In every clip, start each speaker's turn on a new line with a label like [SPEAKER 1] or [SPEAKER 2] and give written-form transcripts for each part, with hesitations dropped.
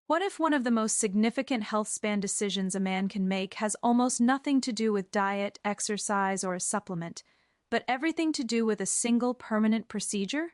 [SPEAKER 1] What if one of the most significant health span decisions a man can make has almost nothing to do with diet, exercise, or a supplement, but everything to do with a single permanent procedure?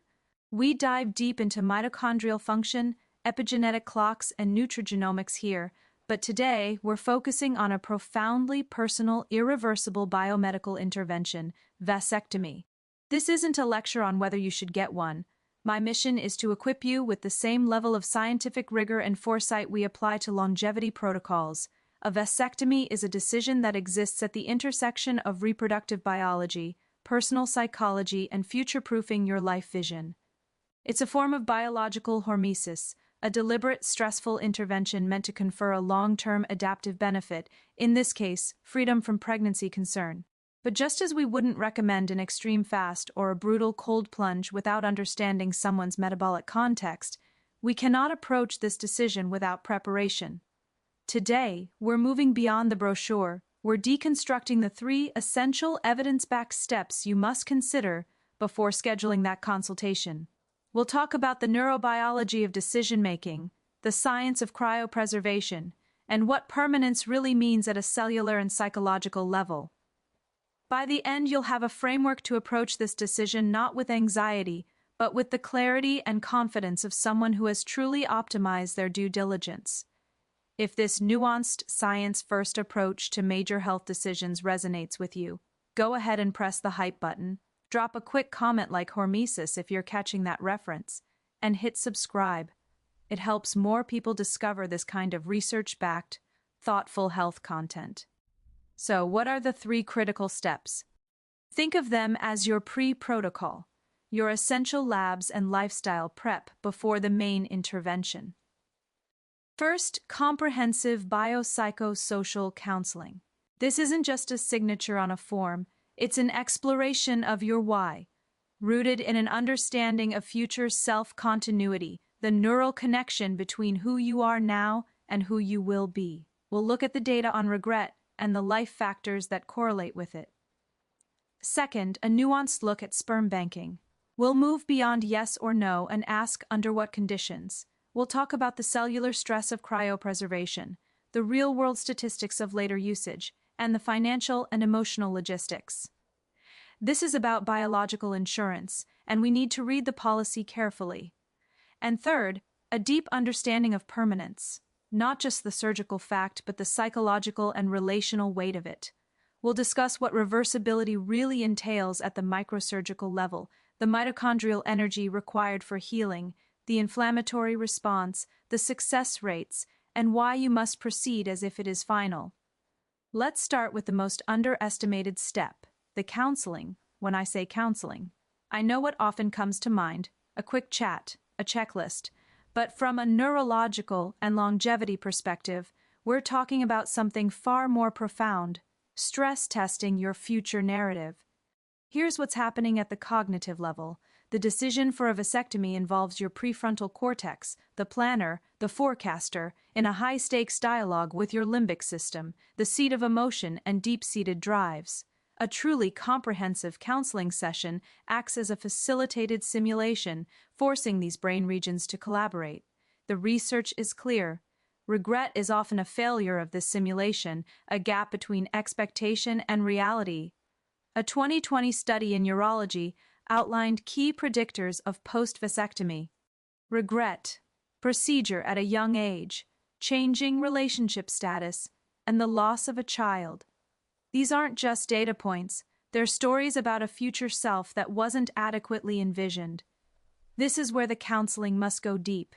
[SPEAKER 1] We dive deep into mitochondrial function, epigenetic clocks, and nutrigenomics here, but today we're focusing on a profoundly personal, irreversible biomedical intervention, vasectomy. This isn't a lecture on whether you should get one. My mission is to equip you with the same level of scientific rigor and foresight we apply to longevity protocols. A vasectomy is a decision that exists at the intersection of reproductive biology, personal psychology, and future-proofing your life vision. It's a form of biological hormesis, a deliberate, stressful intervention meant to confer a long-term adaptive benefit, in this case, freedom from pregnancy concern. But just as we wouldn't recommend an extreme fast or a brutal cold plunge without understanding someone's metabolic context, we cannot approach this decision without preparation. Today, we're moving beyond the brochure. We're deconstructing the 3 essential evidence-backed steps you must consider before scheduling that consultation. We'll talk about the neurobiology of decision-making, the science of cryopreservation, and what permanence really means at a cellular and psychological level. By the end, you'll have a framework to approach this decision not with anxiety, but with the clarity and confidence of someone who has truly optimized their due diligence. If this nuanced, science-first approach to major health decisions resonates with you, go ahead and press the hype button, drop a quick comment like hormesis if you're catching that reference, and hit subscribe. It helps more people discover this kind of research-backed, thoughtful health content. So, what are the 3 critical steps? Think of them as your pre-protocol, your essential labs and lifestyle prep before the main intervention. First, comprehensive biopsychosocial counseling. This isn't just a signature on a form, it's an exploration of your why, rooted in an understanding of future self-continuity, the neural connection between who you are now and who you will be. We'll look at the data on regret and the life factors that correlate with it. Second, a nuanced look at sperm banking. We'll move beyond yes or no and ask under what conditions. We'll talk about the cellular stress of cryopreservation, the real-world statistics of later usage, and the financial and emotional logistics. This is about biological insurance, and we need to read the policy carefully. And third, a deep understanding of permanence. Not just the surgical fact, but the psychological and relational weight of it. We'll discuss what reversibility really entails at the microsurgical level, the mitochondrial energy required for healing, the inflammatory response, the success rates, and why you must proceed as if it is final. Let's start with the most underestimated step, the counseling. When I say counseling, I know what often comes to mind, a quick chat, a checklist. But from a neurological and longevity perspective, we're talking about something far more profound, stress testing your future narrative. Here's what's happening at the cognitive level. The decision for a vasectomy involves your prefrontal cortex, the planner, the forecaster, in a high-stakes dialogue with your limbic system, the seat of emotion and deep-seated drives. A truly comprehensive counseling session acts as a facilitated simulation, forcing these brain regions to collaborate. The research is clear. Regret is often a failure of this simulation, a gap between expectation and reality. A 2020 study in neurology outlined key predictors of post-vasectomy: regret, procedure at a young age, changing relationship status, and the loss of a child. These aren't just data points, they're stories about a future self that wasn't adequately envisioned. This is where the counseling must go deep.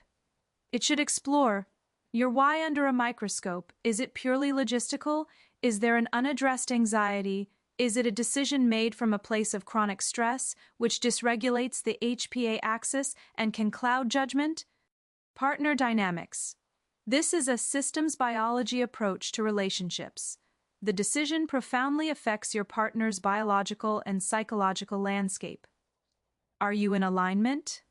[SPEAKER 1] It should explore your why under a microscope. Is it purely logistical? Is there an unaddressed anxiety? Is it a decision made from a place of chronic stress, which dysregulates the HPA axis and can cloud judgment? Partner dynamics. This is a systems biology approach to relationships. The decision profoundly affects your partner's biological and psychological landscape. Are you in alignment?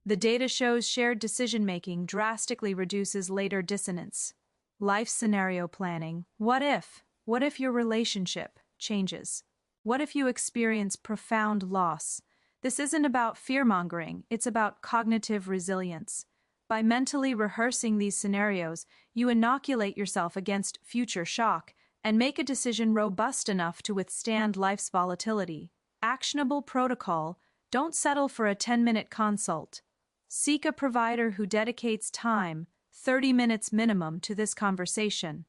[SPEAKER 1] The data shows shared decision-making drastically reduces later dissonance. Life scenario planning. What if? What if your relationship changes? What if you experience profound loss? This isn't about fear-mongering, it's about cognitive resilience. By mentally rehearsing these scenarios, you inoculate yourself against future shock and make a decision robust enough to withstand life's volatility. Actionable protocol: don't settle for a 10-minute consult. Seek a provider who dedicates time, 30 minutes minimum, to this conversation.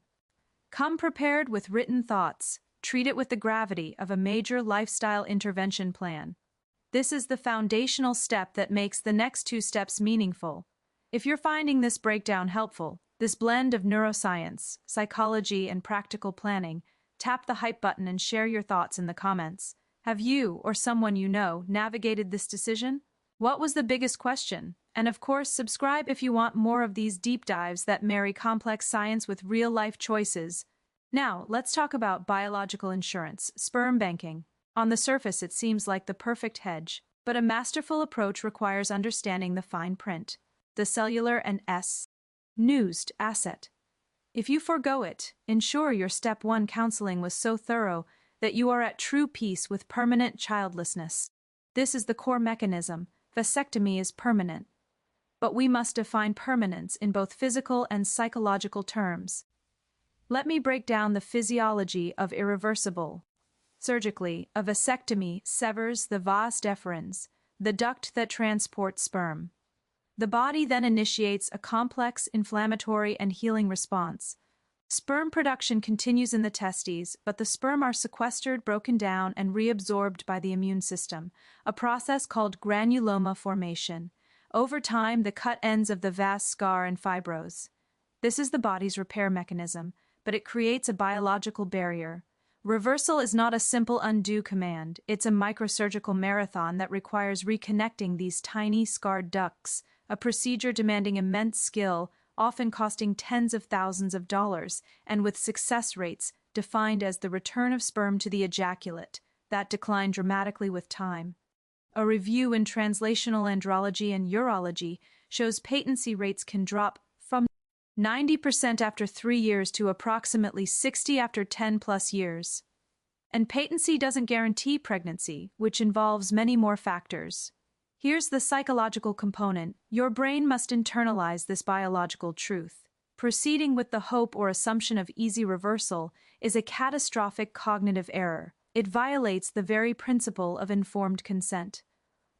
[SPEAKER 1] Come prepared with written thoughts. Treat it with the gravity of a major lifestyle intervention plan. This is the foundational step that makes the next 2 steps meaningful. If you're finding this breakdown helpful, this blend of neuroscience, psychology, and practical planning, tap the hype button and share your thoughts in the comments. Have you or someone you know navigated this decision? What was the biggest question? And of course, subscribe if you want more of these deep dives that marry complex science with real-life choices. Now, let's talk about biological insurance, sperm banking. On the surface, it seems like the perfect hedge, but a masterful approach requires understanding the fine print, the cellular and nuanced asset. If you forego it, ensure your Step 1 counseling was so thorough that you are at true peace with permanent childlessness. This is the core mechanism. Vasectomy is permanent. But we must define permanence in both physical and psychological terms. Let me break down the physiology of irreversible. Surgically, a vasectomy severs the vas deferens, the duct that transports sperm. The body then initiates a complex inflammatory and healing response. Sperm production continues in the testes, but the sperm are sequestered, broken down, and reabsorbed by the immune system, a process called granuloma formation. Over time, the cut ends of the vas scar and fibrose. This is the body's repair mechanism, but it creates a biological barrier. Reversal is not a simple undo command. It's a microsurgical marathon that requires reconnecting these tiny scarred ducts, a procedure demanding immense skill, often costing tens of thousands of dollars, and with success rates defined as the return of sperm to the ejaculate, that decline dramatically with time. A review in Translational Andrology and Urology shows patency rates can drop from 90% after 3 years to approximately 60% after 10+ years. And patency doesn't guarantee pregnancy, which involves many more factors. Here's the psychological component. Your brain must internalize this biological truth. Proceeding with the hope or assumption of easy reversal is a catastrophic cognitive error. It violates the very principle of informed consent.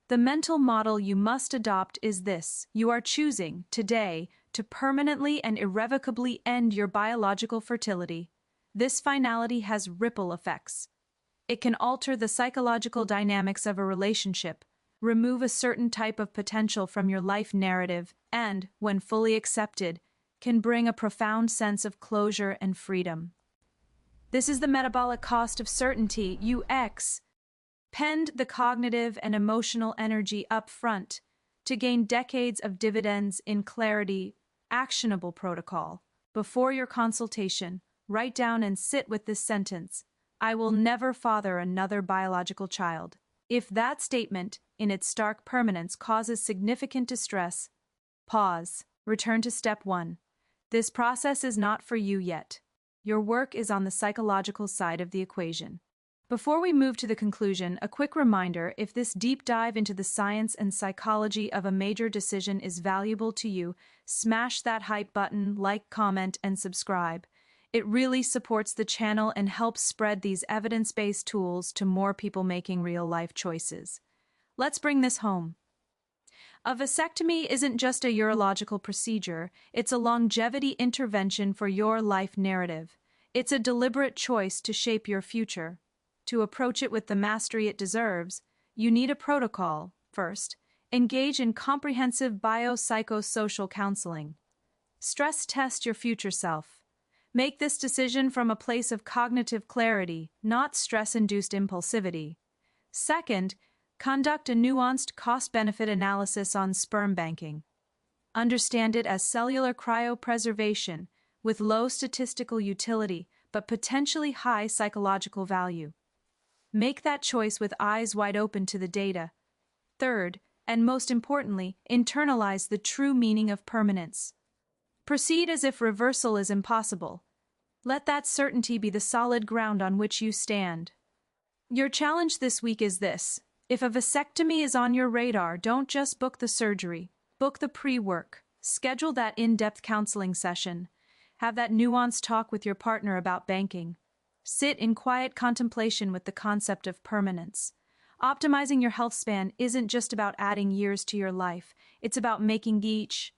[SPEAKER 1] The mental model you must adopt is this: you are choosing, today, to permanently and irrevocably end your biological fertility. This finality has ripple effects. It can alter the psychological dynamics of a relationship, remove a certain type of potential from your life narrative, and, when fully accepted, can bring a profound sense of closure and freedom. This is the metabolic cost of certainty. You expend the cognitive and emotional energy up front to gain decades of dividends in clarity. Actionable protocol. Before your consultation, write down and sit with this sentence: I will never father another biological child. If that statement, in its stark permanence, causes significant distress, pause. Return to Step 1. This process is not for you yet. Your work is on the psychological side of the equation. Before we move to the conclusion, a quick reminder: if this deep dive into the science and psychology of a major decision is valuable to you, smash that hype button, like, comment, and subscribe. It really supports the channel and helps spread these evidence-based tools to more people making real-life choices. Let's bring this home. A vasectomy isn't just a urological procedure, it's a longevity intervention for your life narrative. It's a deliberate choice to shape your future. To approach it with the mastery it deserves, you need a protocol. First, engage in comprehensive biopsychosocial counseling. Stress test your future self. Make this decision from a place of cognitive clarity, not stress-induced impulsivity. Second, conduct a nuanced cost-benefit analysis on sperm banking. Understand it as cellular cryopreservation with low statistical utility but potentially high psychological value. Make that choice with eyes wide open to the data. Third, and most importantly, internalize the true meaning of permanence. Proceed as if reversal is impossible. Let that certainty be the solid ground on which you stand. Your challenge this week is this: if a vasectomy is on your radar, don't just book the surgery. Book the pre-work. Schedule that in-depth counseling session. Have that nuanced talk with your partner about banking. Sit in quiet contemplation with the concept of permanence. Optimizing your health span isn't just about adding years to your life, it's about making each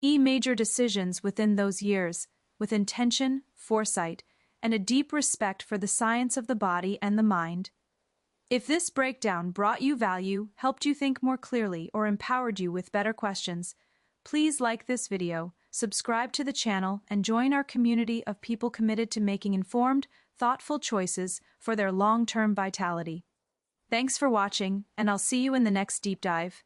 [SPEAKER 1] major decisions within those years, with intention, foresight, and a deep respect for the science of the body and the mind. If this breakdown brought you value, helped you think more clearly, or empowered you with better questions, please like this video, subscribe to the channel, and join our community of people committed to making informed, thoughtful choices for their long-term vitality. Thanks for watching, and I'll see you in the next deep dive.